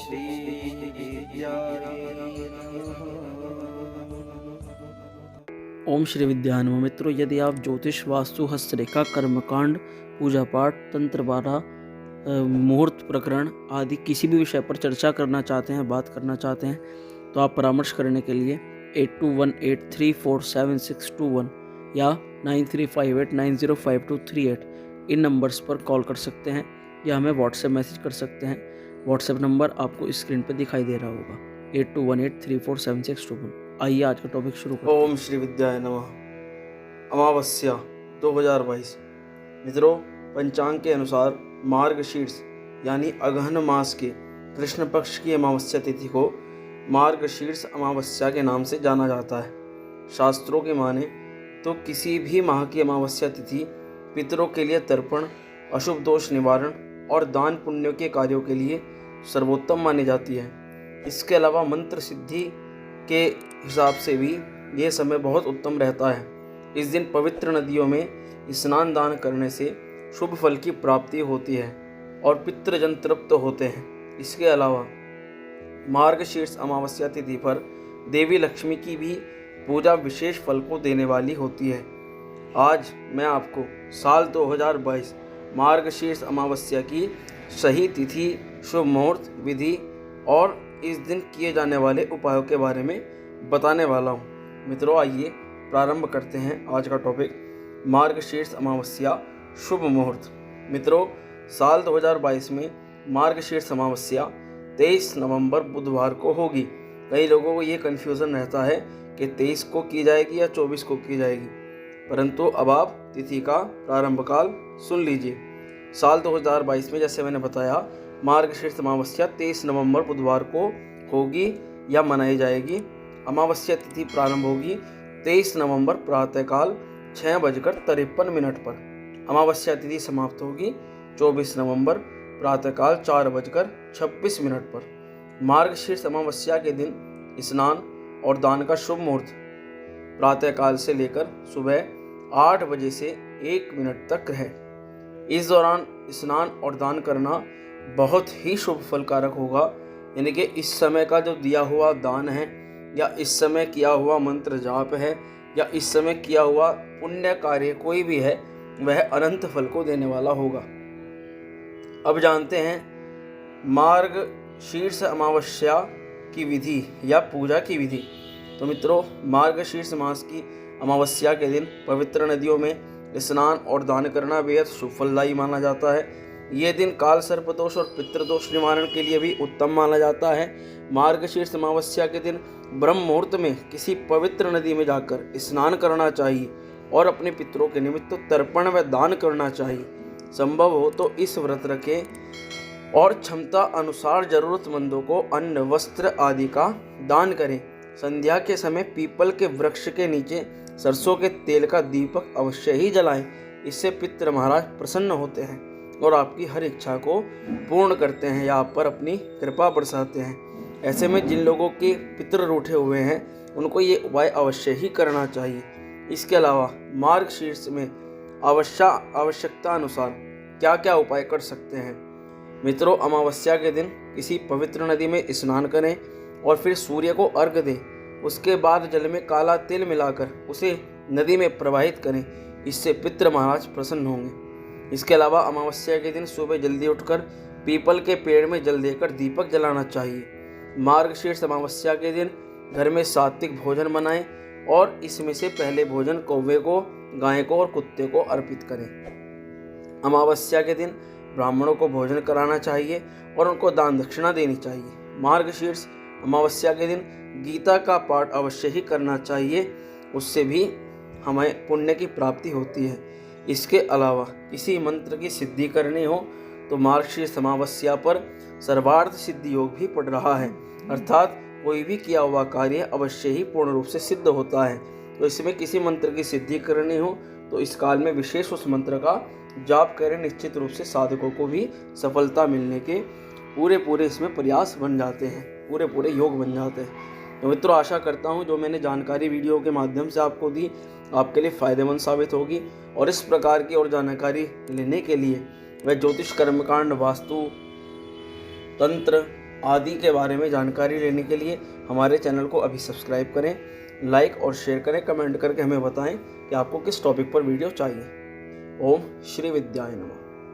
श्री विद्याय ओम श्री विद्यानमः। मित्रों, यदि आप ज्योतिष, वास्तु, हस्तरेखा, कर्मकांड, पूजा पाठ, तंत्र बारा, मुहूर्त प्रकरण आदि किसी भी विषय पर चर्चा करना चाहते हैं, बात करना चाहते हैं, तो आप परामर्श करने के लिए 8218347621 या 9358905238 इन नंबर्स पर कॉल कर सकते हैं या हमें व्हाट्सएप मैसेज कर सकते हैं। व्हाट्सएप नंबर आपको स्क्रीन पर दिखाई दे रहा होगा 8218347621। आइए आज का टॉपिक शुरू करते हैं। ओम श्री विद्याय नमः। अमावस्या 2022। मित्रों, पंचांग के अनुसार मार्गशीर्ष यानी अगहन मास के कृष्ण पक्ष की अमावस्या तिथि को मार्गशीर्ष अमावस्या के नाम से जाना जाता है। शास्त्रों के माने तो किसी भी माह की अमावस्या तिथि पितरों के लिए तर्पण, अशुभ दोष निवारण और दान पुण्य के कार्यों के लिए सर्वोत्तम मानी जाती है। इसके अलावा मंत्र सिद्धि के हिसाब से भी यह समय बहुत उत्तम रहता है। इस दिन पवित्र नदियों में स्नान दान करने से शुभ फल की प्राप्ति होती है और पितृजन तृप्त होते हैं। इसके अलावा मार्गशीर्ष अमावस्या तिथि पर देवी लक्ष्मी की भी पूजा विशेष फल को देने वाली होती है। आज मैं आपको साल 2022 मार्गशीर्ष अमावस्या की सही तिथि, शुभ मुहूर्त, विधि और इस दिन किए जाने वाले उपायों के बारे में बताने वाला हूँ। मित्रों, आइए प्रारंभ करते हैं आज का टॉपिक, मार्गशीर्ष अमावस्या शुभ मुहूर्त। मित्रों, साल 2022 में मार्गशीर्ष अमावस्या 23 नवंबर बुधवार को होगी। कई लोगों को ये कन्फ्यूज़न रहता है कि 23 को की जाएगी या 24 को की जाएगी, परंतु अब आप तिथि का प्रारंभ काल सुन लीजिए। साल 2022 में जैसे मैंने बताया, मार्गशीर्ष अमावस्या 23 नवंबर बुधवार को होगी या मनाई जाएगी। अमावस्या तिथि प्रारंभ होगी 23 नवंबर प्रातःकाल 6:53 पर। अमावस्या तिथि समाप्त होगी 24 नवंबर प्रातःकाल 4:26 पर। मार्गशीर्ष अमावस्या के दिन स्नान और दान का शुभ मुहूर्त प्रातःकाल से लेकर सुबह 8 बजे से 1 मिनट तक है। इस दौरान स्नान और दान करना बहुत ही शुभ फलकारक होगा। यानी कि इस समय का जो दिया हुआ दान है या इस समय किया हुआ मंत्र जाप है या इस समय किया हुआ पुण्य कार्य कोई भी है, वह अनंत फल को देने वाला होगा। अब जानते हैं मार्गशीर्ष अमावस्या की विधि या पूजा की विधि। तो मित्रों, मार्गशीर्ष मास की अमावस्या के दिन पवित्र नदियों में स्नान और दान करना बेहद शुभ फलदायी माना जाता है। ये दिन काल सर्पदोष और पितृदोष निवारण के लिए भी उत्तम माना जाता है। मार्गशीर्ष अमावस्या के दिन ब्रह्म मुहूर्त में किसी पवित्र नदी में जाकर स्नान करना चाहिए और अपने पितरों के निमित्त तर्पण व दान करना चाहिए। संभव हो तो इस व्रत रखें और क्षमता अनुसार जरूरतमंदों को अन्न, वस्त्र आदि का दान करें। संध्या के समय पीपल के वृक्ष के नीचे सरसों के तेल का दीपक अवश्य ही जलाएं। इससे पितृ महाराज प्रसन्न होते हैं और आपकी हर इच्छा को पूर्ण करते हैं या आप पर अपनी कृपा बरसाते हैं। ऐसे में जिन लोगों के पितृ रूठे हुए हैं, उनको ये उपाय अवश्य ही करना चाहिए। इसके अलावा मार्गशीर्ष में आवश्यकता अनुसार क्या क्या उपाय कर सकते हैं। मित्रों, अमावस्या के दिन किसी पवित्र नदी में स्नान करें और फिर सूर्य को अर्घ्य दें। उसके बाद जल में काला तिल मिलाकर उसे नदी में प्रवाहित करें। इससे पितृ महाराज प्रसन्न होंगे। इसके अलावा अमावस्या के दिन सुबह जल्दी उठकर पीपल के पेड़ में जल देकर दीपक जलाना चाहिए। मार्गशीर्ष अमावस्या के दिन घर में सात्विक भोजन बनाएं और इसमें से पहले भोजन कौवे को, गाय को और कुत्ते को अर्पित करें। अमावस्या के दिन ब्राह्मणों को भोजन कराना चाहिए और उनको दान दक्षिणा देनी चाहिए। मार्गशीर्ष अमावस्या के दिन गीता का पाठ अवश्य ही करना चाहिए, उससे भी हमें पुण्य की प्राप्ति होती है। इसके अलावा किसी मंत्र की सिद्धि करनी हो तो मार्गशीर्ष अमावस्या पर सर्वार्थ सिद्धि योग भी पड़ रहा है, अर्थात कोई भी किया हुआ कार्य अवश्य ही पूर्ण रूप से सिद्ध होता है। तो इसमें किसी मंत्र की सिद्धि करनी हो तो इस काल में विशेष उस मंत्र का जाप करें। निश्चित रूप से साधकों को भी सफलता मिलने के पूरे इसमें प्रयास बन जाते हैं, पूरे योग बन जाते हैं। तो मित्रों, आशा करता हूँ जो मैंने जानकारी वीडियो के माध्यम से आपको दी आपके लिए फ़ायदेमंद साबित होगी। और इस प्रकार की और जानकारी लेने के लिए वह ज्योतिष, कर्मकांड, वास्तु, तंत्र आदि के बारे में जानकारी लेने के लिए हमारे चैनल को अभी सब्सक्राइब करें, लाइक और शेयर करें, कमेंट करके हमें बताएं कि आपको किस टॉपिक पर वीडियो चाहिए। ओम श्री विद्याय नमः।